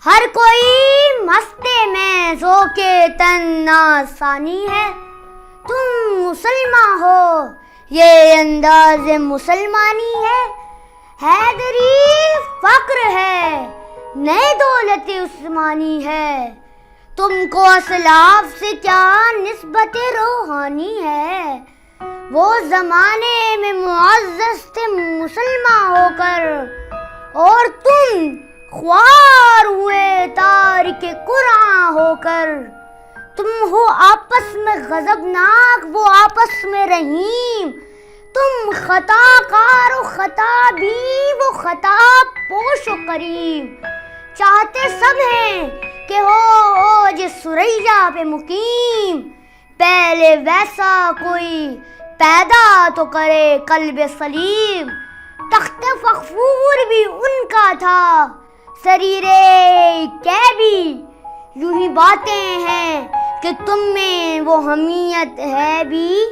ہر کوئی مستے میں ذوقِ تن آسانی ہے. تم مسلمان ہو یہ انداز مسلمانی ہے. حیدری فخر ہے نئے دولت عثمانی ہے. تم کو اسلاف سے کیا نسبت روحانی ہے. وہ زمانے میں معزز تھے مسلمان ہو کر اور تم خوار ہوئے تارک قرآن ہو کر. تم ہو آپس میں غضبناک وہ آپس میں رحیم. تم خطا کار و خطا بھی وہ خطا پوش و کریم. چاہتے سب ہیں کہ ہو اوج ثریا پہ مقیم. پہلے ویسا کوئی پیدا تو کرے قلب سلیم. تخت فخفور بھی ان کا تھا سریرے کیبی. یوں ہی باتیں ہیں کہ تم میں وہ حمیت ہے بھی.